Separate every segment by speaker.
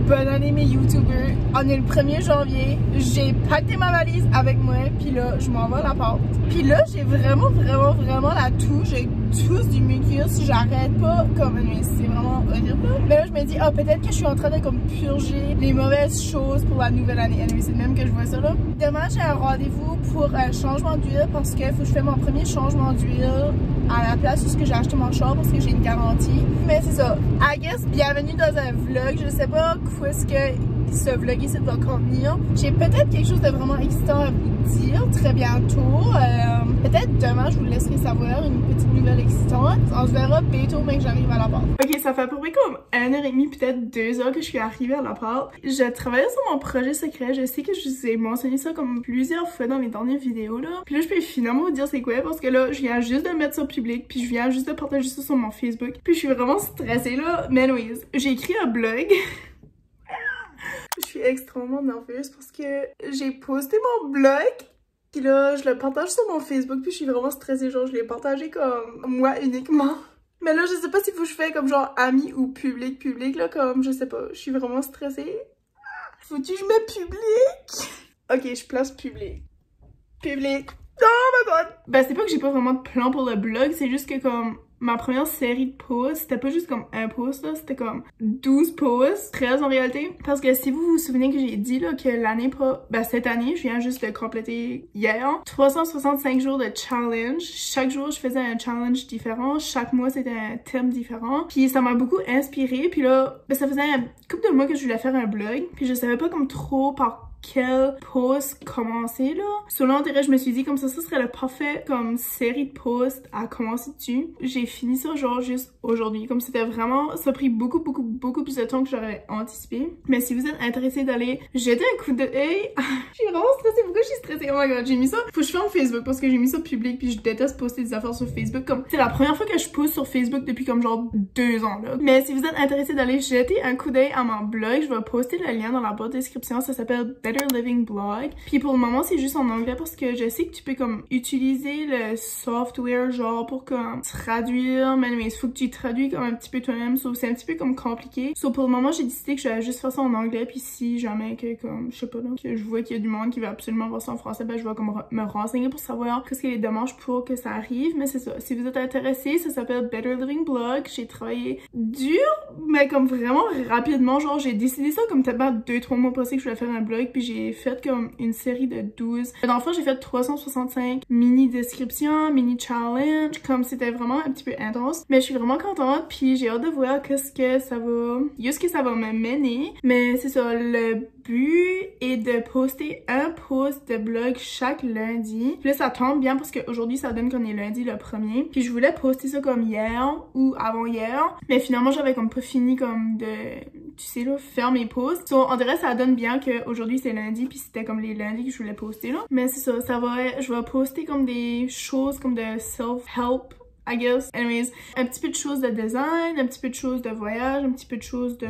Speaker 1: Bonne année mes youtubeurs, on est le 1er janvier, j'ai pacté ma valise avec moi, puis là je m'en vais à l'appart. Puis là j'ai vraiment la toux, j'ai tous du mucus, j'arrête pas comme c'est vraiment horrible. Mais là je me dis peut-être que je suis en train de comme purger les mauvaises choses pour la nouvelle année. C'est le même que je vois ça là. Demain j'ai un rendez-vous pour un changement d'huile parce que faut que je fasse mon premier changement d'huile à la place où j'ai acheté mon char parce que j'ai une garantie. Mais c'est ça, I guess bienvenue dans un vlog, je sais pas quoi est-ce que ce vlog ici va contenir. J'ai peut-être quelque chose de vraiment excitant à vous dire très bientôt. Peut-être demain je vous laisserai savoir une petite nouvelle excitante. On se verra bientôt mais que j'arrive à l'appart. Ok, ça fait à peu près comme 1h30, peut-être 2 heures que je suis arrivée à l'appart. Je travaillais sur mon projet secret. Je sais que je vous ai mentionné ça comme plusieurs fois dans les dernières vidéos là. Puis là je peux finalement vous dire c'est quoi parce que là je viens juste de mettre ça public puis je viens juste de partager ça sur mon Facebook. Puis je suis vraiment stressée là. Mais anyways, j'ai écrit un blog. Je suis extrêmement nerveuse parce que j'ai posté mon blog. Puis là, je le partage sur mon Facebook. Puis je suis vraiment stressée. Genre, je l'ai partagé comme moi uniquement. Mais là, je sais pas s'il faut que je fais comme genre ami ou public là. Comme, je sais pas. Je suis vraiment stressée. Faut-tu que je mette public? Ok, je place public. Public. Oh my god! Ben, c'est pas que j'ai pas vraiment de plan pour le blog. C'est juste que comme... ma première série de posts, c'était pas juste comme un post là, c'était comme 12 posts, 13 en réalité. Parce que si vous vous souvenez que j'ai dit là que l'année cette année, je viens juste de compléter hier, 365 jours de challenge. Chaque jour, je faisais un challenge différent. Chaque mois, c'était un thème différent. Puis ça m'a beaucoup inspiré. Puis là, ça faisait un couple de mois que je voulais faire un blog. Puis je savais pas comme trop par quel post commencer là. Selon l'intérêt, je me suis dit comme ça serait le parfait comme série de posts à commencer dessus. J'ai fini ça genre juste aujourd'hui. Comme c'était vraiment, ça a pris beaucoup plus de temps que j'aurais anticipé. Mais si vous êtes intéressé d'aller jeter un coup d'œil, je suis vraiment stressée. Pourquoi je suis stressée? Oh my god, j'ai mis ça. Faut que je ferme Facebook parce que j'ai mis ça public puis je déteste poster des affaires sur Facebook. Comme c'est la première fois que je poste sur Facebook depuis comme genre 2 ans là. Mais si vous êtes intéressé d'aller jeter un coup d'œil à mon blog, je vais poster le lien dans la barre de description. Ça s'appelle Better Living Blog. Puis pour le moment, c'est juste en anglais parce que je sais que tu peux comme utiliser le software genre pour comme traduire, mais il faut que tu traduis comme un petit peu toi-même, so, c'est un petit peu comme compliqué. So pour le moment, j'ai décidé que je vais juste faire ça en anglais, puis si jamais que comme, je sais pas là, que je vois qu'il y a du monde qui veut absolument voir ça en français, ben je vais comme me renseigner pour savoir qu'est-ce qu'il y a les démarches pour que ça arrive, mais c'est ça. Si vous êtes intéressé, ça s'appelle Better Living Blog. J'ai travaillé dur, mais comme vraiment rapidement, genre j'ai décidé ça comme peut-être 2-3 mois passés que je voulais faire un blog, puis j'ai fait comme une série de 12. Dans le fond, j'ai fait 365 mini descriptions, mini challenge, comme c'était vraiment un petit peu intense. Mais je suis vraiment contente, puis j'ai hâte de voir qu'est-ce que ça va me mener. Mais c'est ça, le but est de poster un post de blog chaque lundi. Puis là, ça tombe bien parce qu'aujourd'hui, ça donne qu'on est lundi le 1er. Puis je voulais poster ça comme hier ou avant-hier. Mais finalement, j'avais comme pas fini comme de, tu sais là, faire mes posts. So, on dirait que ça donne bien qu'aujourd'hui c'est lundi, puis c'était comme les lundis que je voulais poster là. Mais c'est ça, je vais poster comme des choses comme de self-help, I guess. Anyways, un petit peu de choses de design, un petit peu de choses de voyage, un petit peu de choses de...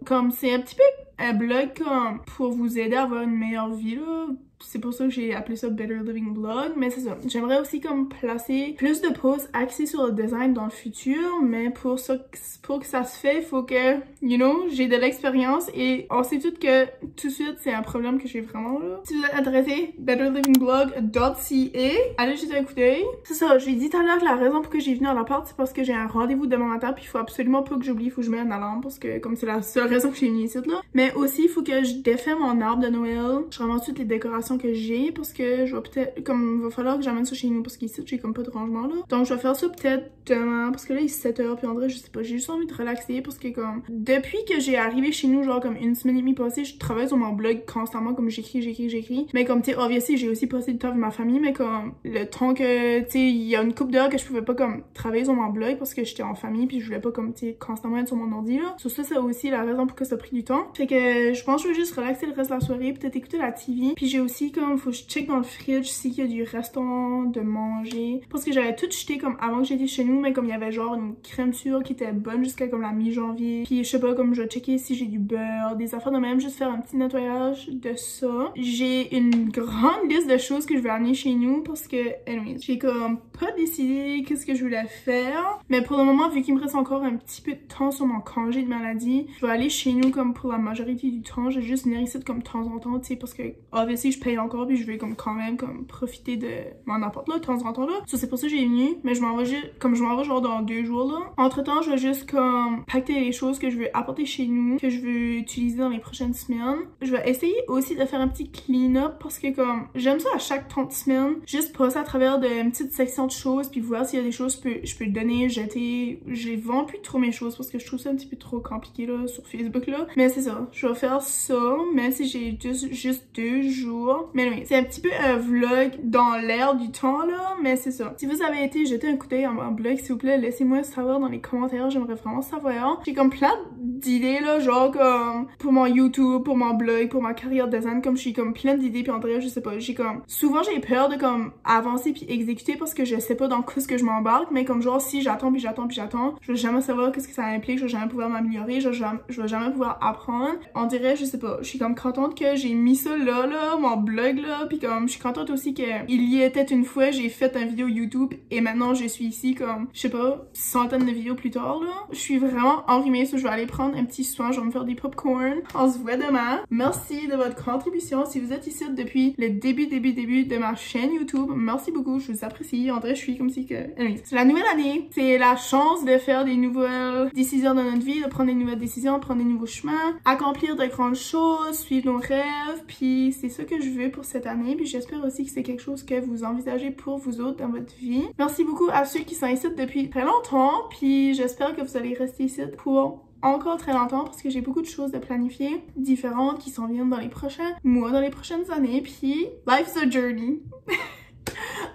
Speaker 1: comme c'est un petit peu un blog comme pour vous aider à avoir une meilleure vie là. C'est pour ça que j'ai appelé ça Better Living Blog, mais c'est ça. J'aimerais aussi comme placer plus de posts axés sur le design dans le futur, mais pour que ça se fait, il faut que, you know, j'ai de l'expérience et on sait toutes que tout de suite, c'est un problème que j'ai vraiment là. Si vous êtes intéressé, betterlivingblog.ca, allez jeter un coup d'œil. C'est ça, j'ai dit tout à l'heure que la raison pour que j'ai venu à l'appart, c'est parce que j'ai un rendez-vous demain matin, puis il faut absolument pas que j'oublie, il faut que je mette une alarme parce que comme c'est la seule raison que j'ai venu ici là. Mais aussi, il faut que je défais mon arbre de Noël. Je ramasse toutes les décorations décoration que j'ai parce que je vais peut-être, comme il va falloir que j'amène ça chez nous parce qu'ici j'ai comme pas de rangement là. Donc je vais faire ça peut-être demain parce que là il est 7h puis en vrai je sais pas, j'ai juste envie de relaxer parce que comme depuis que j'ai arrivé chez nous genre comme une semaine et demie passée, je travaille sur mon blog constamment comme j'écris. Mais comme tu sais, obviously j'ai aussi passé du temps avec ma famille mais comme le temps que tu sais, il y a une couple d'heures que je pouvais pas comme travailler sur mon blog parce que j'étais en famille puis je voulais pas comme tu sais constamment être sur mon ordi là. Sur ça, c'est aussi la raison pour que ça a pris du temps. Fait que je pense que je vais juste relaxer le reste de la soirée, peut-être écouter la TV. Puis j'ai aussi comme, faut que je check dans le fridge s'il y a du restant de manger. Parce que j'avais tout jeté comme avant que j'étais chez nous, mais comme il y avait genre une crème sûre qui était bonne jusqu'à comme la mi-janvier. Puis je sais pas, comme je vais checker si j'ai du beurre, des affaires de même, juste faire un petit nettoyage de ça. J'ai une grande liste de choses que je vais amener chez nous parce que, anyways, j'ai comme pas décidé qu'est-ce que je voulais faire. Mais pour le moment, vu qu'il me reste encore un petit peu de temps sur mon congé de maladie, je vais aller chez nous comme pour la majorité du temps. Je vais juste venir ici comme de temps en temps, tu sais, parce que obviously je paye encore puis je vais comme quand même comme profiter de mon appart là de temps en temps là. Ça c'est pour ça que j'ai venu, mais je m'en vais juste, comme je m'en vais genre dans 2 jours là. Entre temps, je vais juste comme pacter les choses que je veux apporter chez nous, que je veux utiliser dans les prochaines semaines. Je vais essayer aussi de faire un petit clean-up parce que comme j'aime ça à chaque 30 semaines, juste passer à travers de une petite section de choses puis voir s'il y a des choses que je peux donner, jeter. Je vends plus trop mes choses parce que je trouve ça un petit peu trop compliqué là sur Facebook là. Mais c'est ça, je vais faire ça, même si j'ai juste 2 jours. Mais oui, c'est un petit peu un vlog dans l'air du temps là, mais c'est ça. Si vous avez été jeter un coup d'œil à mon blog, s'il vous plaît, laissez-moi savoir dans les commentaires, j'aimerais vraiment savoir. J'ai comme plein d'idées là, genre comme pour mon YouTube, pour mon blog, pour ma carrière de design, comme je suis comme plein d'idées puis en vrai, je sais pas, j'ai comme souvent j'ai peur de comme avancer puis exécuter parce que je sais pas dans quoi ce que je m'embarque, mais comme genre si j'attends puis j'attends puis j'attends, je vais jamais savoir qu'est-ce que ça implique, je vais jamais pouvoir m'améliorer, je vais jamais pouvoir apprendre. On dirait, je sais pas, je suis comme contente que j'ai mis ça là, mon blog là, puis comme je suis contente aussi que il y était une fois, j'ai fait une vidéo YouTube et maintenant je suis ici comme, je sais pas, centaines de vidéos plus tard là. Je suis vraiment enrhumée, so je vais aller prendre un petit soin, je vais me faire des popcorn. On se voit demain. Merci de votre contribution. Si vous êtes ici depuis le début de ma chaîne YouTube, merci beaucoup, je vous apprécie. En vrai, je suis comme si que... C'est la nouvelle année, c'est la chance de faire des nouvelles décisions dans notre vie, de prendre des nouvelles décisions, prendre des nouveaux chemins, accomplir de grandes choses, suivre nos rêves, puis c'est ça que je veux pour cette année, puis j'espère aussi que c'est quelque chose que vous envisagez pour vous autres dans votre vie. Merci beaucoup à ceux qui sont ici depuis très longtemps, puis j'espère que vous allez rester ici pour encore très longtemps parce que j'ai beaucoup de choses de planifier différentes qui s'en viennent dans les prochains mois, dans les prochaines années, puis life's a journey.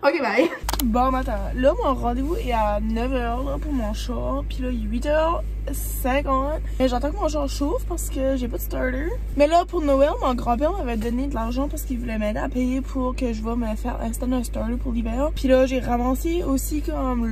Speaker 1: Ok, bye! Bon matin, là mon rendez-vous est à 9h là, pour mon char, puis là il est 8h50. Mais j'attends que mon char chauffe parce que j'ai pas de starter. Mais là pour Noël, mon grand-père m'avait donné de l'argent parce qu'il voulait m'aider à payer pour que je vais me faire installer un starter pour l'hiver. Puis là j'ai ramassé aussi comme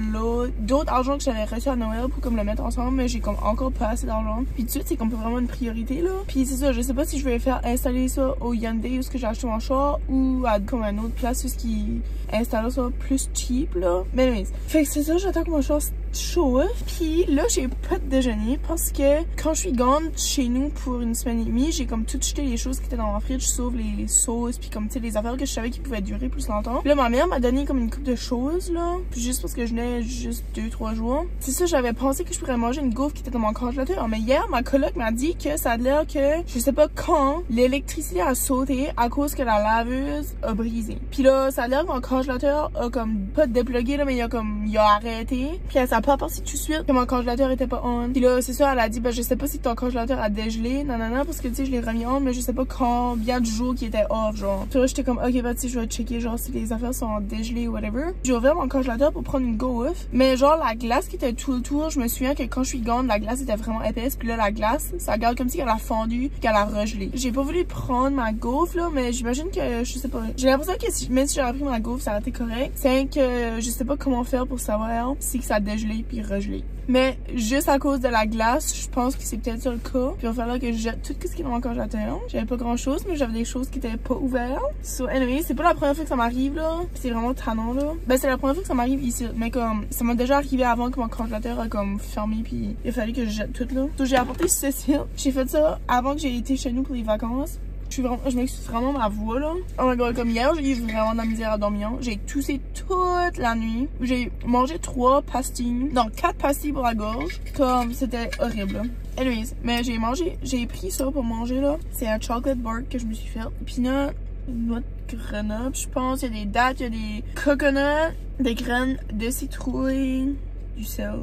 Speaker 1: d'autres argent que j'avais reçu à Noël pour comme le mettre ensemble, mais j'ai comme encore pas assez d'argent. Puis tout de suite c'est comme pas vraiment une priorité là. Puis c'est ça, je sais pas si je vais faire installer ça au Hyundai où ce que j'ai acheté mon char ou à comme une autre place où ce qui installe ça plus cheap là. Mais anyways, fait que c'est ça, j'attends que mon char chauffe. Puis là j'ai pas de déjeuner parce que quand je suis gone chez nous pour une semaine et demie, j'ai comme tout jeté les choses qui étaient dans ma fridge sauf les sauces puis comme tu sais les affaires que je savais qui pouvaient durer plus longtemps. Puis là ma mère m'a donné comme une coupe de choses là, puis juste parce que je venais juste 2-3 jours. C'est ça, j'avais pensé que je pourrais manger une gaufre qui était dans mon congélateur, mais hier ma coloc m'a dit que ça a l'air que je sais pas quand l'électricité a sauté à cause que la laveuse a brisé. Puis là ça a l'air que mon congélateur a comme pas déplugué là, mais il a arrêté. Puis ça a pas parti tout de suite que mon congélateur était pas on. Puis là c'est ça, elle a dit ben je sais pas si ton congélateur a dégelé, nanana, parce que tu sais je l'ai remis on, mais je sais pas combien de jours qui était off genre. Puis là j'étais comme ok bah tu sais je vais checker genre si les affaires sont dégelées ou whatever. J'ai ouvert mon congélateur pour prendre une gaufre, mais genre la glace qui était tout autour, je me souviens que quand je suis gone la glace était vraiment épaisse, puis là la glace ça garde comme si elle a fondu, qu'elle a regelé. J'ai pas voulu prendre ma gaufre là, mais j'imagine que je sais pas. J'ai l'impression que même si j'avais pris ma gaufre ça aurait été correct. C'est que je sais pas comment faire pour savoir si que ça a dégelé puis regelé. Mais juste à cause de la glace, je pense que c'est peut-être ça le cas. Puis il va falloir que je jette tout ce qui est dans mon congélateur. J'avais pas grand chose, mais j'avais des choses qui étaient pas ouvertes. So anyway, c'est pas la première fois que ça m'arrive là. C'est vraiment tannant là. Ben c'est la première fois que ça m'arrive ici. Mais comme ça m'a déjà arrivé avant que mon congélateur a comme fermé puis il a fallu que je jette tout là. Donc j'ai apporté ceci. J'ai fait ça avant que j'ai été chez nous pour les vacances. Je m'excuse vraiment ma voix là. Oh my god, comme hier, j'ai eu vraiment de la misère à dormir. J'ai toussé toute la nuit. J'ai mangé 3 pastilles. Non, 4 pastilles pour la gorge. Comme c'était horrible. Anyways, mais j'ai pris ça pour manger là. C'est un chocolate bar que je me suis fait. Puis là, noix de Grenoble, je pense. Il y a des dattes, il y a des coconuts, des graines de citrouille, du sel.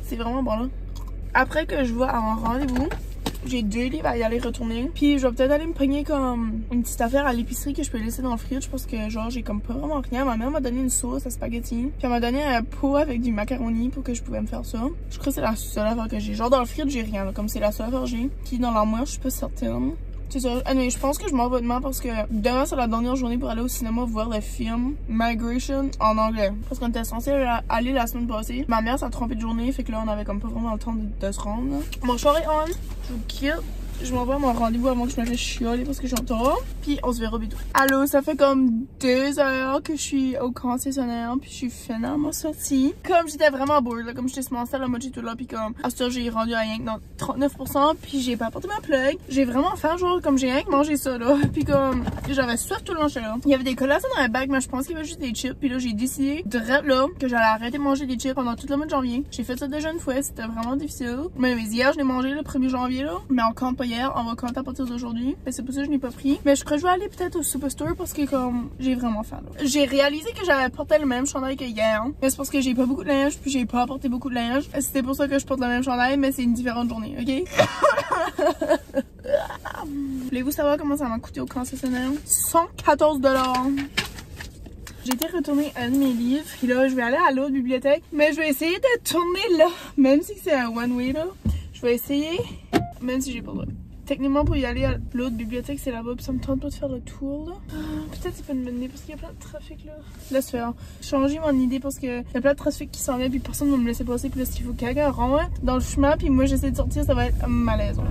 Speaker 1: C'est vraiment bon là. Après que je vais à mon rendez-vous, j'ai 2 livres à y aller retourner. Puis je vais peut-être aller me pogner comme une petite affaire à l'épicerie que je peux laisser dans le fridge parce que genre j'ai comme pas vraiment rien. Ma mère m'a donné une sauce à spaghetti. Puis elle m'a donné un pot avec du macaroni pour que je pouvais me faire ça. Je crois que c'est la seule affaire que j'ai. Genre dans le fridge j'ai rien là, comme c'est la seule affaire que j'ai. Puis dans l'armoire je suis pas certaine. C'est ça. Mais je pense que je m'en vais demain parce que demain c'est la dernière journée pour aller au cinéma voir le film Migration en anglais. Parce qu'on était censé aller la semaine passée. Ma mère s'est trompée de journée, fait que là on avait comme pas vraiment le temps de se rendre. Mon char est on, je vous quitte. Je m'envoie à mon rendez-vous avant que je me fasse chialer parce que j'entends. Puis on se verra bientôt. Allô, ça fait comme 2 heures que je suis au concessionnaire. Puis je suis finalement sortie. Comme j'étais vraiment bored, là, comme j'étais commencé à la moitié tout là. Puis comme à ce temps j'ai rendu à rien que dans 39%. Puis j'ai pas apporté ma plug. J'ai vraiment faim, genre comme j'ai rien que mangé ça là. Puis comme j'avais soif tout le long j'étais là. Il y avait des collations dans la bague, mais je pense qu'il y avait juste des chips. Puis là j'ai décidé direct là que j'allais arrêter de manger des chips pendant tout le mois de janvier. J'ai fait ça déjà une fois, c'était vraiment difficile. Mais hier je l'ai mangé le 1er janvier là. Mais on compte pas hier, on va compter à partir d'aujourd'hui. Mais c'est pour ça que je n'ai pas pris. Mais je crois que je vais aller peut-être au Superstore parce que comme j'ai vraiment faim là. J'ai réalisé que j'avais porté le même chandail que hier. Mais c'est parce que j'ai pas beaucoup de linge puis j'ai pas apporté beaucoup de linge. C'était pour ça que je porte le même chandail, mais c'est une différente journée, ok? Voulez-vous savoir comment ça m'a coûté au concessionnaire? 114 $. J'ai été retourner un de mes livres, puis là, je vais aller à l'autre bibliothèque. Mais je vais essayer de tourner là, même si c'est un one-way là. Je vais essayer, même si j'ai pas le droit. Techniquement, pour y aller à l'autre bibliothèque, c'est là-bas, puis ça me tente pas de faire le tour là. Peut-être c'est pas une bonne idée parce qu'il y a plein de trafic là. Laisse faire. Changer mon idée parce que y a plein de trafic qui s'en vient, puis personne ne va me laisser passer. Puis là, s'il faut que quelqu'un rentre dans le chemin, puis moi j'essaie de sortir, ça va être malaisant.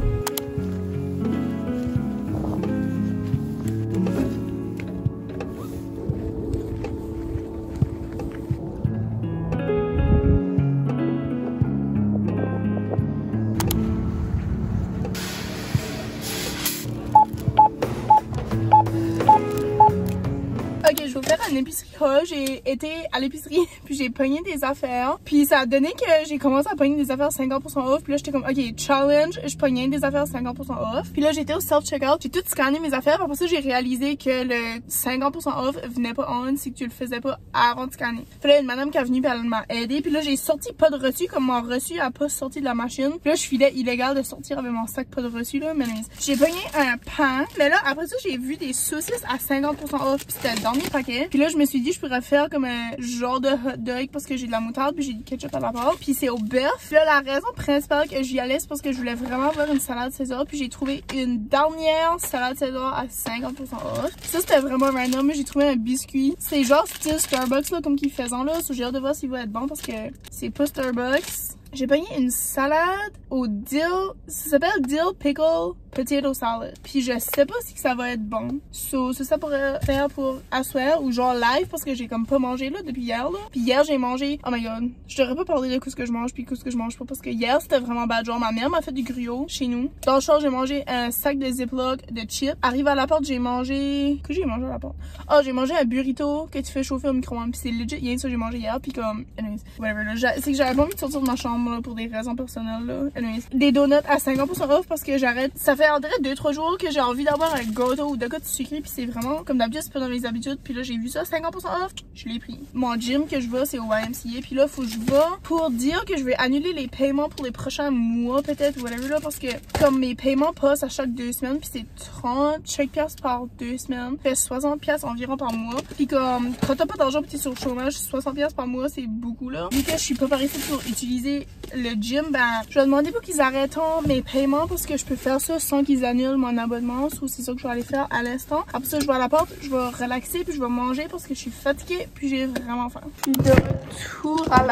Speaker 1: Une épicerie j'ai été à l'épicerie puis j'ai pogné des affaires puis ça a donné que j'ai commencé à pogner des affaires 50% off puis là j'étais comme ok challenge, je pognais des affaires 50% off puis là j'étais au self-checkout, j'ai tout scanné mes affaires puis après ça j'ai réalisé que le 50% off venait pas on si tu le faisais pas avant de scanner. Puis là une madame qui est venue puis elle m'a aidé puis là j'ai sorti pas de reçu comme mon reçu a pas sorti de la machine puis là je filais illégal de sortir avec mon sac pas de reçu là mais j'ai pogné un pain mais là après ça j'ai vu des saucisses à 50% off puis c'était dans mes paquets puis là je me suis dit je pourrais faire comme un genre de hot dog parce que j'ai de la moutarde puis j'ai du ketchup à la part puis c'est au bœuf. Puis là la raison principale que j'y allais c'est parce que je voulais vraiment avoir une salade César puis j'ai trouvé une dernière salade César à 50% off. Ça c'était vraiment random mais j'ai trouvé un biscuit. C'est genre style Starbucks là comme qu'ils faisaient là. So, j'ai hâte de voir s'il va être bon parce que c'est pas Starbucks. J'ai pogné une salade au dill, ça s'appelle dill pickle potato salad. Puis je sais pas si ça va être bon. So, ça pourrait faire pour asseoir ou genre live parce que j'ai comme pas mangé là depuis hier là. Puis hier j'ai mangé, oh my god, je devrais pas parler de ce que je mange puis ce que je mange pas parce que hier c'était vraiment bad. Genre ma mère m'a fait du gruau chez nous. Dans le char j'ai mangé un sac de Ziploc de chips. Arrivé à la porte j'ai mangé, que j'ai mangé à la porte? Oh j'ai mangé un burrito que tu fais chauffer au micro-ondes. Puis c'est legit rien ça j'ai mangé hier puis comme, anyways, whatever là. C'est que j'avais pas envie de sortir de ma chambre là, pour des raisons personnelles là. Anyways, des donuts à 50% off parce que j'arrête. Ça fait en vrai 2-3 jours que j'ai envie d'avoir un gâteau ou de quoi de sucré puis c'est vraiment comme d'habitude c'est pas dans mes habitudes puis là j'ai vu ça 50% off, je l'ai pris. Mon gym que je vais c'est au YMCA puis là faut que je vais pour dire que je vais annuler les paiements pour les prochains mois peut-être whatever là parce que comme mes paiements passent à chaque 2 semaines puis c'est 35 piastres par 2 semaines, fait 60 piastres environ par mois puis comme quand t'as pas d'argent pis t'es sur le chômage 60 piastres par mois c'est beaucoup là. Vu que je suis pas par ici pour utiliser le gym, ben je vais demander pour qu'ils arrêtent mes paiements parce que je peux faire ça sans qu'ils annulent mon abonnement. So, c'est ça que je vais aller faire à l'instant. Après ça je vais à la porte, je vais relaxer puis je vais manger parce que je suis fatiguée puis j'ai vraiment faim. Puis de retour à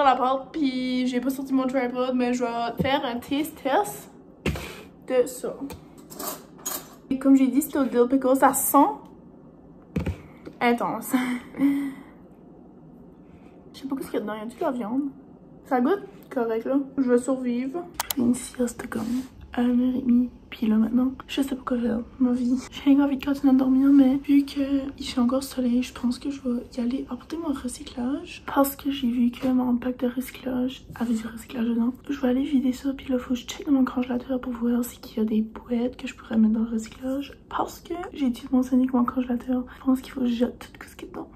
Speaker 1: la porte puis j'ai pas sorti mon tripod mais je vais faire un taste test de ça. Et comme j'ai dit c'est au dill pickle, ça sent intense. Je sais pas ce qu'il y a dedans, il y a toute la viande. Ça goûte correct là. Je vais survivre. Une sieste comme 1h30. Puis là maintenant, je sais pas quoi faire ma vie. J'ai envie de continuer à dormir, mais vu qu'il fait encore soleil, je pense que je vais y aller apporter mon recyclage. Parce que j'ai vu que mon pack de recyclage avait du recyclage dedans. Je vais aller vider ça, puis là faut que je check dans mon congélateur pour voir s'il y a des boîtes que je pourrais mettre dans le recyclage. Parce que j'ai dû mentionner que mon congélateur, je pense qu'il faut que je jette tout ce qui est dedans.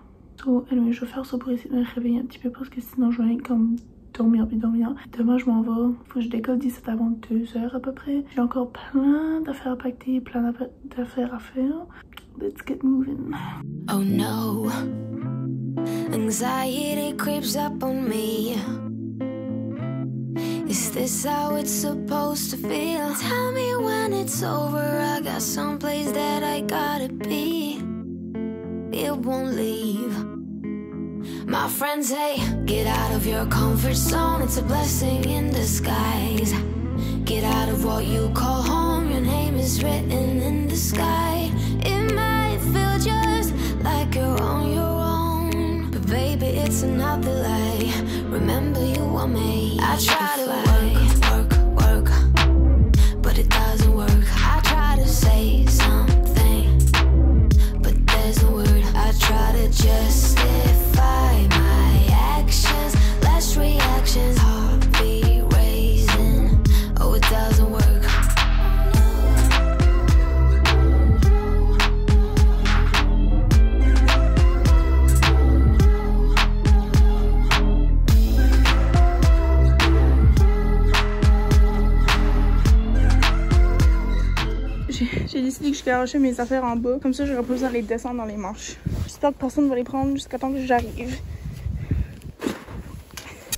Speaker 1: So, anyway, je vais faire ça pour essayer de me réveiller un petit peu parce que sinon je vais comme dormir puis dormir. Demain je m'en vais. Faut que je décolle d'ici avant 2 heures à peu près. J'ai encore plein d'affaires à pacter, plein d'affaires à faire. Let's get moving.
Speaker 2: Oh no, anxiety creeps up on me. Is this how it's supposed to feel? Tell me when it's over. I got someplace that I gotta be. It won't leave. My friends say, get out of your comfort zone. It's a blessing in disguise. Get out of what you call home. Your name is written in the sky. It might feel just like you're on your own, but baby, it's another lie. Remember you were made. I try to work, but it doesn't work. I try to say something, but there's no word. I try to justify my actions, less reactions, heartbeat raising. Oh, it doesn't work.
Speaker 1: J'ai décidé que je garochais mes affaires en bas, comme ça j'aurais pas besoin de les descendre dans les manches. J'espère que personne va les prendre jusqu'à temps que j'arrive.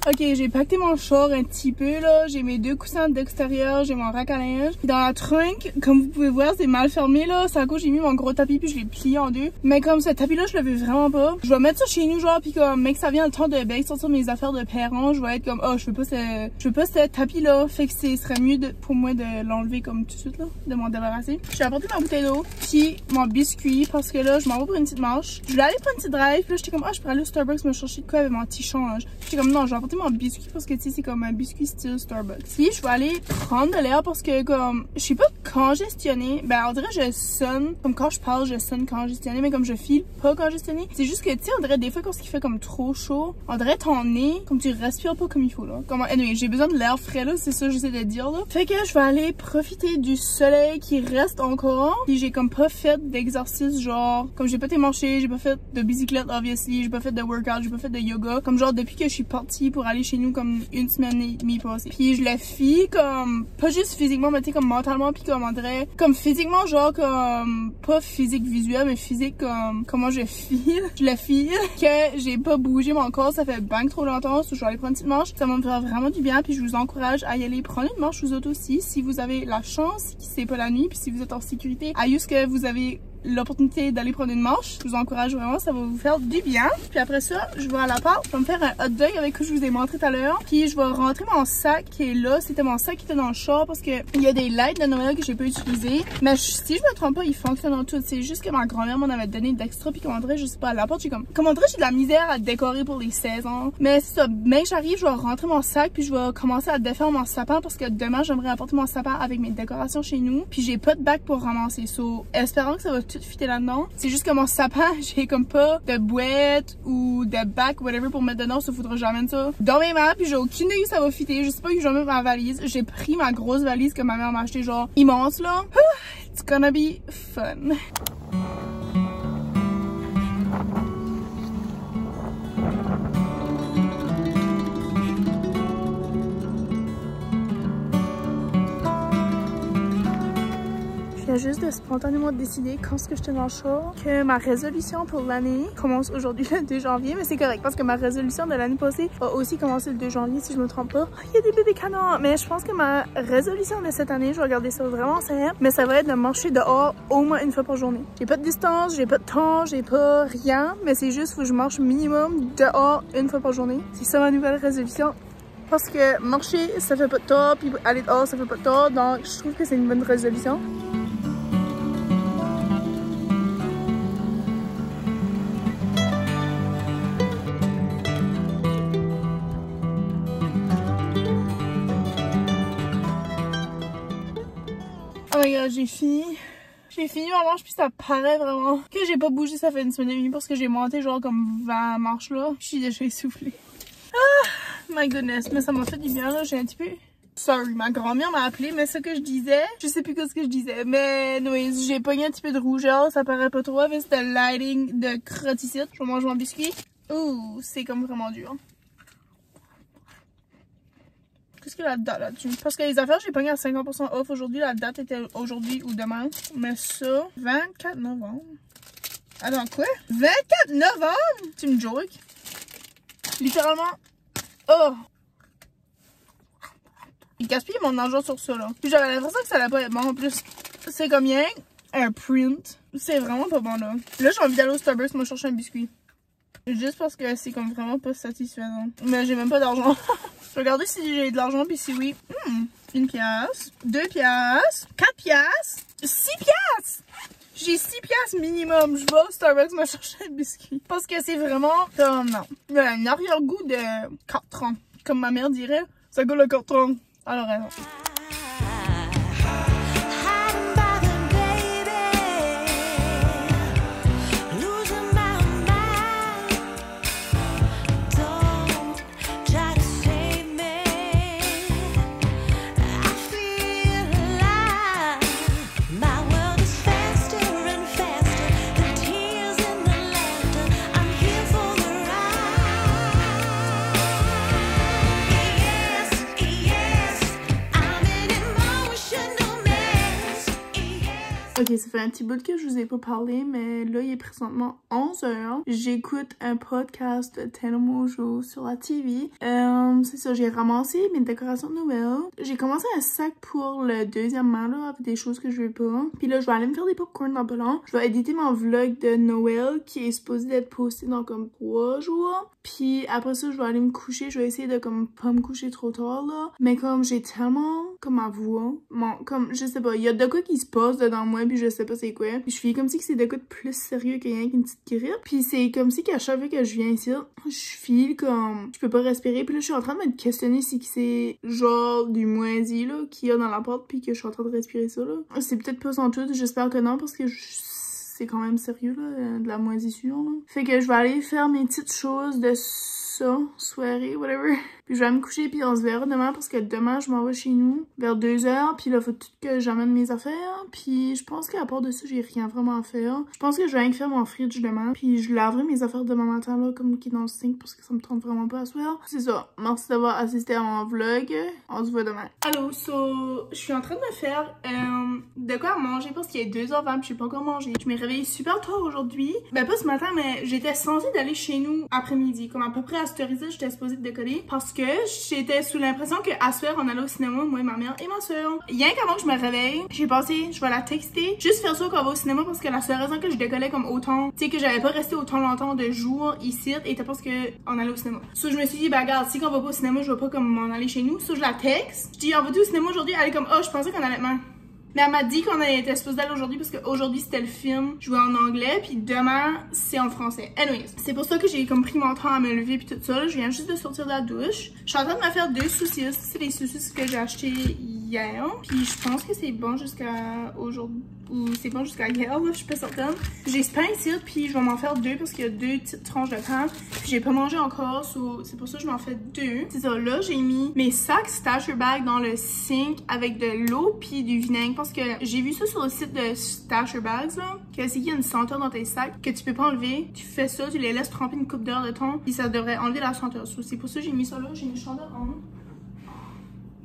Speaker 1: Ok, j'ai pacté mon char un petit peu là, j'ai mes 2 coussins d'extérieur, j'ai mon rack à linge. Dans la trunk, comme vous pouvez voir, c'est mal fermé là, c'est à cause j'ai mis mon gros tapis puis je l'ai plié en 2. Mais comme ce tapis là, je le veux vraiment pas. Je vais mettre ça chez nous genre puis comme mec ça vient le temps de sortir mes affaires de parents, je vais être comme oh je veux pas ce tapis là, fait que ce serait mieux pour moi de l'enlever comme tout de suite là, de m'en débarrasser. J'ai apporté ma bouteille d'eau puis mon biscuit parce que là je m'en vais pour une petite marche. Je voulais aller pour une petite drive, puis là j'étais comme oh je pourrais aller au Starbucks me chercher de quoi avec mon petit change. J'étais comme non, j'ai apporté mon biscuit parce que tu sais c'est comme un biscuit style Starbucks. Puis je vais aller prendre de l'air parce que comme je suis pas congestionnée, ben on dirait je sonne comme quand je parle je sonne congestionnée, mais comme je file pas congestionnée. C'est juste que tu sais on dirait des fois quand il fait comme trop chaud, on dirait ton nez comme tu respires pas comme il faut là. Comme anyway, j'ai besoin de l'air frais là, c'est ça que j'essaie de dire là. Fait que je vais aller profiter du soleil qui reste encore. Puis j'ai comme pas fait d'exercice genre comme j'ai pas été marcher, j'ai pas fait de bicyclette obviously, j'ai pas fait de workout, j'ai pas fait de yoga. Comme genre depuis que je suis partie pour aller chez nous comme une semaine et demie passée. Puis je le fis comme pas juste physiquement mais tu sais comme mentalement puis comme on dirait comme physiquement genre comme pas physique visuel mais physique comme comment je file. Je le file que j'ai pas bougé mon corps, ça fait bang trop longtemps. Je vais aller prendre une petite marche, ça va me faire vraiment du bien puis je vous encourage à y aller prendre une marche vous autres aussi si vous avez la chance, si c'est pas la nuit puis si vous êtes en sécurité, à juste que vous avez l'opportunité d'aller prendre une marche. Je vous encourage vraiment, ça va vous faire du bien. Puis après ça, je vais à l'appart, je vais me faire un hot dog avec que je vous ai montré tout à l'heure. Puis je vais rentrer mon sac qui est là. C'était mon sac qui était dans le char parce que il y a des lights de Noël que j'ai pas utilisé. Mais si je me trompe pas, ils fonctionnent en tout. C'est juste que ma grand-mère m'en avait donné d'extra. Puis comment dire, je sais pas, à l'appart, j'ai comme dire, j'ai de la misère à décorer pour les saisons. Mais c'est ça, mais j'arrive, je vais rentrer mon sac puis je vais commencer à défaire mon sapin parce que demain j'aimerais apporter mon sapin avec mes décorations chez nous. Puis j'ai pas de bac pour ramasser. So, espérant que ça va tout fitter là-dedans. C'est juste que mon sapin, j'ai comme pas de boîte ou de bac, whatever, pour mettre dedans. Ça faudra que j'amène ça dans mes mains. Puis j'ai aucune idée où ça va fitter. Je sais pas où je vais mettre ma valise. J'ai pris ma grosse valise que ma mère m'a acheté genre immense là. It's gonna be fun. Je viens juste de spontanément décider quand ce que j'étais dans le char que ma résolution pour l'année commence aujourd'hui le 2 janvier, mais c'est correct parce que ma résolution de l'année passée a aussi commencé le 2 janvier si je me trompe pas. Il y a des bébés canards, mais je pense que ma résolution de cette année, je vais regarder ça vraiment sérieux, mais ça va être de marcher dehors au moins une fois par journée. J'ai pas de distance, j'ai pas de temps, j'ai pas rien, mais c'est juste faut que je marche minimum dehors une fois par journée. C'est ça ma nouvelle résolution. Parce que marcher, ça fait pas de tort, puis aller dehors, ça fait pas de tort, donc je trouve que c'est une bonne résolution. Oh my god, j'ai fini. J'ai fini ma marche puis ça paraît vraiment que j'ai pas bougé, ça fait une semaine et demie parce que j'ai monté genre comme 20 marches là. Je suis déjà essoufflée. Ah, my goodness, mais ça m'a fait du bien là, j'ai un petit peu... Sorry, ma grand-mère m'a appelé, mais ce que je disais, je sais plus ce que je disais, mais oui, j'ai pogné un petit peu de rougeur, ça paraît pas trop, mais c'était le lighting de croticite. Je vais manger mon biscuit. Ouh, c'est comme vraiment dur. Qu'est-ce qu'il y a la date là-dessus? Parce que les affaires, j'ai pogné à 50% off aujourd'hui, la date était aujourd'hui ou demain. Mais ça, 24 novembre. Attends, quoi? 24 novembre? Tu me jokes? Littéralement. Oh! Il gaspille mon argent sur ça, là. Puis j'avais l'impression que ça allait pas être bon. En plus, c'est combien? Un print. C'est vraiment pas bon, là. Là, j'ai envie d'aller au Starbucks me chercher un biscuit. Juste parce que c'est comme vraiment pas satisfaisant. Mais j'ai même pas d'argent. Je vais regarder si j'ai de l'argent, puis si oui. 1 piastre, 2 piastres, 4 piastres, 6 piastres! J'ai 6 piastres minimum. Je vais au Starbucks me chercher un biscuit. Parce que c'est vraiment comme, non. Il y a un arrière-goût de 4 ans. Comme ma mère dirait, ça goûte le 4 ans. Alors, raison. Ok, ça fait un petit bout que je vous ai pas parlé, mais là, il est présentement 11h. J'écoute un podcast de Tana Mongeau sur la TV. C'est ça, j'ai ramassé mes décorations de Noël. J'ai commencé un sac pour le deuxièmement, là, avec des choses que je veux pas. Puis là, je vais aller me faire des popcorn dans pas long. Je vais éditer mon vlog de Noël, qui est supposé d'être posté dans comme 3 jours. Puis après ça, je vais aller me coucher. Je vais essayer de comme pas me coucher trop tard, là. Mais comme j'ai tellement comme ma voix, comme, je sais pas, il y a de quoi qui se passe dedans moi, puis je sais pas c'est quoi. Puis je fais comme si que c'est de quoi de plus sérieux que rien qu'une petite grippe. Puis c'est comme si qu'à chaque fois que je viens ici, je file comme je peux pas respirer. Puis là je suis en train de me questionner si c'est genre du moisi là qu'il y a dans la porte puis que je suis en train de respirer ça là. C'est peut-être pas sans tout, j'espère que non parce que c'est quand même sérieux là, de la moisissure là. Fait que je vais aller faire mes petites choses de ça, soirée, whatever. Puis je vais me coucher puis on se verra demain parce que demain je m'en vais chez nous vers 2h. Puis là faut tout que j'amène mes affaires. Puis je pense qu'à part de ça j'ai rien vraiment à faire. Je pense que je vais rien faire mon fridge demain. Puis je laverai mes affaires demain matin là comme qui est dans le sink parce que ça me tente vraiment pas à soir. C'est ça. Merci d'avoir assisté à mon vlog. On se voit demain. Allô, je suis en train de me faire de quoi à manger parce qu'il est 2h20 puis je sais pas encore manger. Je m'ai réveillée super tard aujourd'hui. Ben pas ce matin mais j'étais censée d'aller chez nous après-midi. Comme à peu près à cette heure-là j'étais supposée de décoller parce que j'étais sous l'impression qu'à ce soir on allait au cinéma, moi, ma mère et ma soeur. Rien qu'avant que je me réveille, j'ai pensé, je vais la texter, juste faire ça qu'on va au cinéma parce que la seule raison que je décollais comme autant, tu sais que j'avais pas resté autant longtemps de jours ici, était parce que on allait au cinéma. So je me suis dit, bah regarde, si qu'on va pas au cinéma, je vais pas comme m'en aller chez nous. So je la texte, je dis, on va-tu au cinéma aujourd'hui? Elle est comme, oh, je pensais qu'on allait demain. Mais elle m'a dit qu'on était supposé d'aller aujourd'hui parce qu'aujourd'hui c'était le film joué en anglais puis demain c'est en français. Anyways, c'est pour ça que j'ai comme pris mon temps à me lever puis tout ça. Je viens juste de sortir de la douche. Je suis en train de me faire 2 saucisses. C'est les saucisses que j'ai achetées hier. Puis je pense que c'est bon jusqu'à aujourd'hui. Ou c'est bon jusqu'à hier, là, je suis pas certaine. J'ai ce pain ici, puis je vais m'en faire 2 parce qu'il y a 2 petites tranches de pain. Puis j'ai pas mangé encore, c'est pour ça que je m'en fais 2. C'est ça, là j'ai mis mes sacs Stasher Bag dans le sink avec de l'eau puis du vinaigre. Parce que j'ai vu ça sur le site de Stasher Bags, là, que c'est qu'il y a une senteur dans tes sacs que tu peux pas enlever. Tu fais ça, tu les laisses tremper une coupe d'heure de temps, puis ça devrait enlever la senteur. C'est pour ça que j'ai mis ça là, j'ai une chandelle en haut.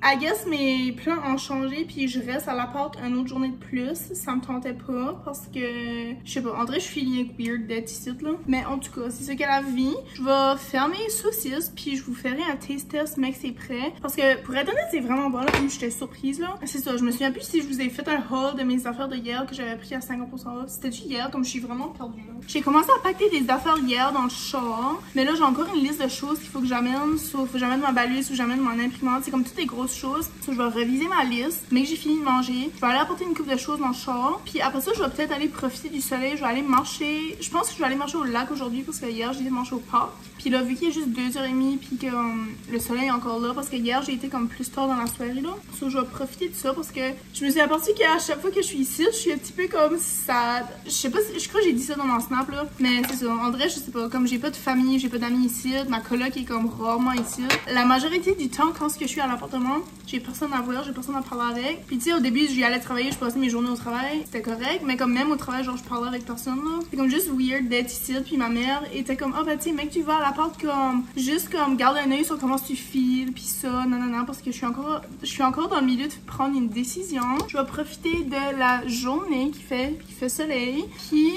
Speaker 1: I guess mes plans ont changé puis je reste à l'appart une autre journée de plus. Ça me tentait pas parce que, je sais pas, en vrai je suis liée weird d'être ici là. Mais en tout cas, c'est ça qu'elle a vie. Je vais faire mes saucisses puis je vous ferai un taste test mec c'est prêt. Parce que pour être honnête c'est vraiment bon là, puis j'étais surprise là. C'est ça, je me souviens plus si je vous ai fait un haul de mes affaires de hier que j'avais pris à 50% off. C'était-tu hier comme je suis vraiment perdue là. J'ai commencé à pacter des affaires hier dans le char. Mais là j'ai encore une liste de choses qu'il faut que j'amène. Sauf que j'amène ma balise ou j'amène mon imprimante. C'est comme toutes les grosses choses. So, je vais réviser ma liste. Mais que j'ai fini de manger, je vais aller apporter une couple de choses dans le char. Puis après ça, je vais peut-être aller profiter du soleil. Je vais aller marcher. Je pense que je vais aller marcher au lac aujourd'hui parce que hier, j'ai été marcher au parc. Puis Puis là, vu qu'il est juste 2h30 puis que le soleil est encore là, parce que hier j'ai été comme plus tard dans la soirée là. So, je vais profiter de ça parce que je me suis aperçue qu'à chaque fois que je suis ici, je suis un petit peu comme sad. Je sais pas si, je crois que j'ai dit ça dans mon snap là, mais c'est ça. En vrai, je sais pas, comme j'ai pas de famille, j'ai pas d'amis ici, ma coloc est comme rarement ici. La majorité du temps, quand je suis à l'appartement, j'ai personne à voir, j'ai personne à parler avec. Puis tu sais, au début, j'y allais travailler, je passais mes journées au travail, c'était correct, mais comme même au travail, genre je parlais avec personne là. C'est comme juste weird d'être ici, puis ma mère était comme, ah bah tu sais, mec, tu vas à l'appart comme, juste comme, garde un œil sur comment tu files, puis ça, non, parce que je suis encore dans le milieu de prendre une décision. Je vais profiter de la journée qui fait soleil, puis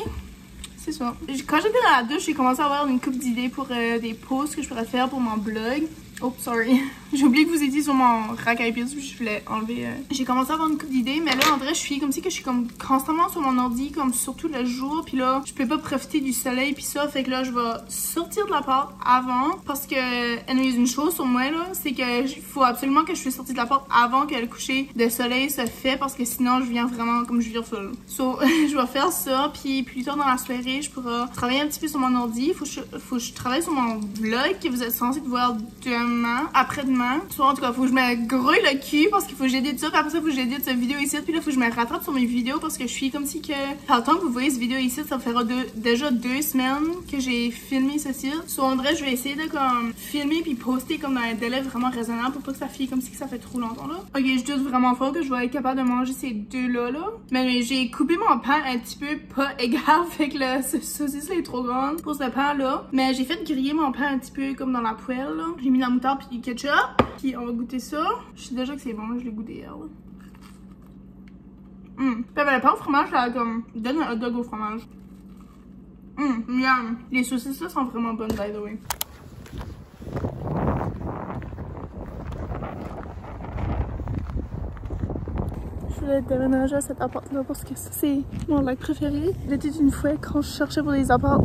Speaker 1: c'est ça. Quand j'étais dans la douche, j'ai commencé à avoir une couple d'idées pour des posts que je pourrais faire pour mon blog. Oh, sorry. J'ai oublié que vous étiez sur mon rack à épices, puis je voulais enlever. J'ai commencé à avoir une couple d'idées, mais là, en vrai, je suis comme si que je suis comme constamment sur mon ordi, comme surtout le jour, puis là, je peux pas profiter du soleil, puis ça, fait que là, je vais sortir de l'appart avant, parce que, anyways, une chose sur moi, là, c'est que faut absolument que je sois sortie de l'appart avant que le coucher de soleil se fait, parce que sinon, je viens vraiment comme je vire folle. So, je vais faire ça, puis plus tard dans la soirée, je pourrai travailler un petit peu sur mon ordi. Faut que je travaille sur mon vlog, que vous êtes censé voir demain, après-demain. Soit en tout cas, faut que je me grouille le cul parce qu'il faut que j'édite ça, puis après ça, faut que j'édite cette vidéo ici, puis là, faut que je me rattrape sur mes vidéos parce que je suis comme si que, par le temps que vous voyez cette vidéo ici, ça fera déjà 2 semaines que j'ai filmé ceci. Soit en vrai, je vais essayer de comme filmer puis poster comme dans un délai vraiment raisonnable pour pas que ça finisse comme si ça fait trop longtemps là. Ok, je doute vraiment fort que je vais être capable de manger ces deux-là là. Mais j'ai coupé mon pain un petit peu pas égal, fait que la saucisse là est trop grande pour ce pain là. Mais j'ai fait griller mon pain un petit peu comme dans la poêle là. J'ai mis la moutarde puis du ketchup. Puis on va goûter ça. Je sais déjà que c'est bon, je l'ai goûté hier. Puis le pain au fromage, là, comme, donne un hot dog au fromage. Miam. Les saucisses là sont vraiment bonnes, by the way. Je voulais déménager à cet appart-là parce que ça, c'est mon lac préféré. Il était une fois quand je cherchais pour des apparts.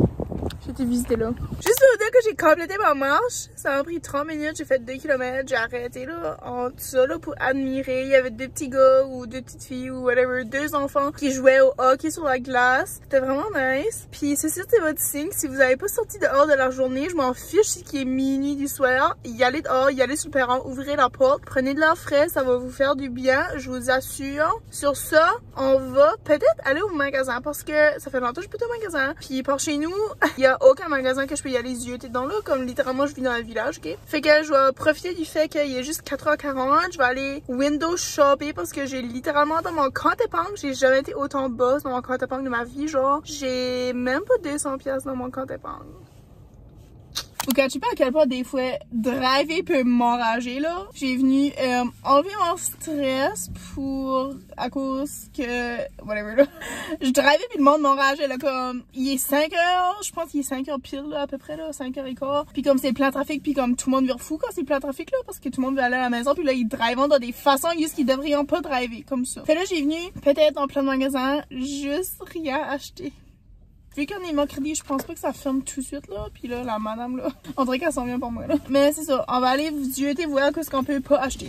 Speaker 1: J'étais visiter là. Juste pour vous dire que j'ai complété ma marche. Ça m'a pris 30 minutes. J'ai fait 2 km. J'ai arrêté là en tout ça là pour admirer. Il y avait 2 petits gars ou 2 petites filles ou whatever. 2 enfants qui jouaient au hockey sur la glace. C'était vraiment nice. Puis c'est votre signe. Si vous n'avez pas sorti dehors de la journée, je m'en fiche si qu'il est minuit du soir. Y aller dehors, y aller sur le perron, ouvrez la porte. Prenez de l'air frais. Ça va vous faire du bien. Je vous assure. Sur ça, on va peut-être aller au magasin parce que ça fait longtemps que je peux aller au magasin. Puis par chez nous, il y a aucun magasin que je peux y aller les yeux dans là, comme littéralement je vis dans un village, ok? Fait que je vais profiter du fait qu'il est juste 4h40, je vais aller window shopper parce que j'ai littéralement dans mon compte épargne, j'ai jamais été autant boss dans mon compte épargne de ma vie, genre j'ai même pas 200$ dans mon compte épargne. Vous catchez pas à quel point des fois driver peut m'enrager là. J'ai venu enlever mon stress à cause que whatever là. Je drivais puis le monde m'enrageait là comme il est 5h, je pense qu'il est 5h pile là à peu près là, 5h15. Puis comme c'est plein trafic puis comme tout le monde vire fou quand c'est plein trafic là parce que tout le monde veut aller à la maison puis là ils drivent dans des façons juste qu'ils devraient pas driver comme ça. Fait là j'ai venu peut-être en plein magasin juste rien acheter. Vu qu'on est mercredi, je pense pas que ça ferme tout de suite là. Puis là, la madame là, on dirait qu'elle s'en vient pour moi là. Mais c'est ça, on va aller visiter voir ce qu'on peut pas acheter.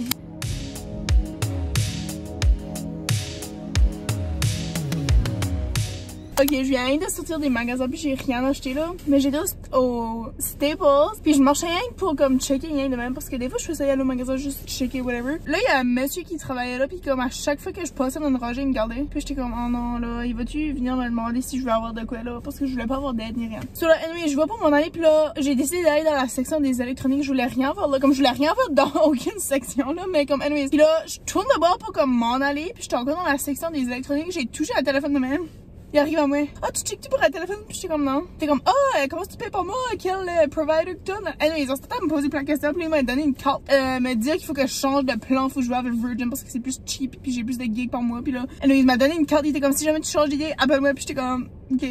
Speaker 1: Ok, je viens de sortir des magasins puis j'ai rien acheté là. Mais j'étais au Staples puis je marchais rien pour comme checker rien de même parce que des fois je faisais aller au magasin juste checker whatever. Là, il y a un monsieur qui travaillait là puis comme à chaque fois que je passais dans une rangée, il me gardait. Puis j'étais comme oh non là, il va-tu venir me demander si je veux avoir de quoi là parce que je voulais pas avoir d'aide ni rien. So là, anyway, je vais pour m'en aller puis là, j'ai décidé d'aller dans la section des électroniques. Je voulais rien voir là, comme je voulais rien voir dans aucune section là, mais comme anyway. Puis là, je tourne de bord pour comme m'en aller puis j'étais encore dans la section des électroniques. J'ai touché à téléphone de même. Il arrive à moi. Ah, tu checkes-tu pour un téléphone? Puis j'étais comme non. T'es comme, comment tu payes pour moi? Quel provider que t'as? Anyways, ils ont tout à me poser plein de questions. Puis il m'a donné une carte. Me dire qu'il faut que je change de plan. Faut que je joue avec Virgin parce que c'est plus cheap. Puis j'ai plus de gigs par mois. Puis là, anyways, il m'a donné une carte. Il était comme, si jamais tu changes d'idée, appelle-moi. Puis j'étais comme, ok,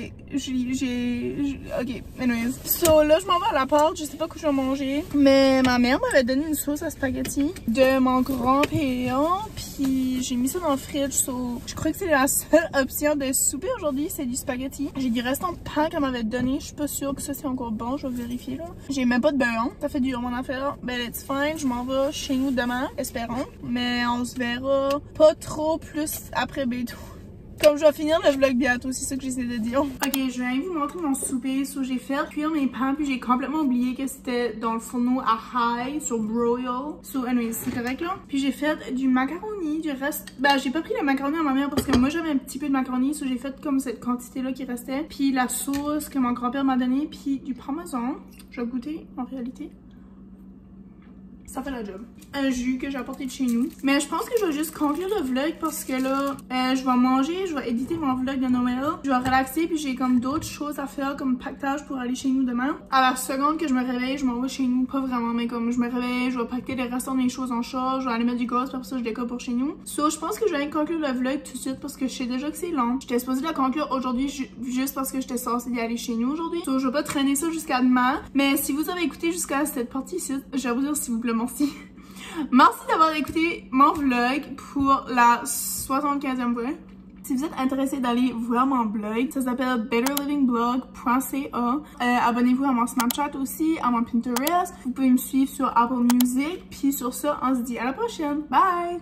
Speaker 1: ok, anyways. So là, je m'en vais à l'appart. Je sais pas quoi je vais manger. Mais ma mère m'avait donné une sauce à spaghetti de mon grand-père. Puis j'ai mis ça dans le fridge. So je crois que c'est la seule option de souper aujourd'hui, c'est du spaghetti. J'ai du restant de pain qu'elle m'avait donné. Je suis pas sûre que ça c'est encore bon. Je vais vérifier là. J'ai même pas de beurre. Ça fait dur mon affaire. Ben it's fine. Je m'en vais chez nous demain. Espérons. Mais on se verra pas trop plus après bientôt. Comme je vais finir le vlog bientôt, c'est ça que j'essaie de dire. Ok, je vais vous montrer mon souper. So, j'ai fait cuire mes pains, puis j'ai complètement oublié que c'était dans le fourneau à high sur broil. So, anyway, c'est correct là. Puis j'ai fait du macaroni, du reste. Ben, j'ai pas pris le macaroni à ma mère parce que moi j'avais un petit peu de macaroni. So, j'ai fait comme cette quantité là qui restait. Puis la sauce que mon grand-père m'a donnée, puis du parmesan. Je vais goûter en réalité. Ça fait la job. Un jus que j'ai apporté de chez nous. Mais je pense que je vais juste conclure le vlog parce que là, je vais manger, je vais éditer mon vlog de Noël. Je vais relaxer puis j'ai comme d'autres choses à faire comme pactage pour aller chez nous demain. À la seconde que je me réveille, je m'en vais chez nous. Pas vraiment, mais comme je me réveille, je vais pacter les restants des choses en charge, je vais aller mettre du gaz, puis après ça je décore pour chez nous. So, je pense que je vais conclure le vlog tout de suite parce que je sais déjà que c'est long. J'étais supposée le conclure aujourd'hui juste parce que j'étais censée y aller chez nous aujourd'hui. So, je vais pas traîner ça jusqu'à demain. Mais si vous avez écouté jusqu'à cette partie-ci, je vais vous dire s'il vous plaît merci. Merci d'avoir écouté mon vlog pour la 75e fois. Si vous êtes intéressé d'aller voir mon blog, ça s'appelle betterlivingblog.ca. Abonnez-vous à mon Snapchat aussi, à mon Pinterest. Vous pouvez me suivre sur Apple Music. Puis sur ça, on se dit à la prochaine. Bye!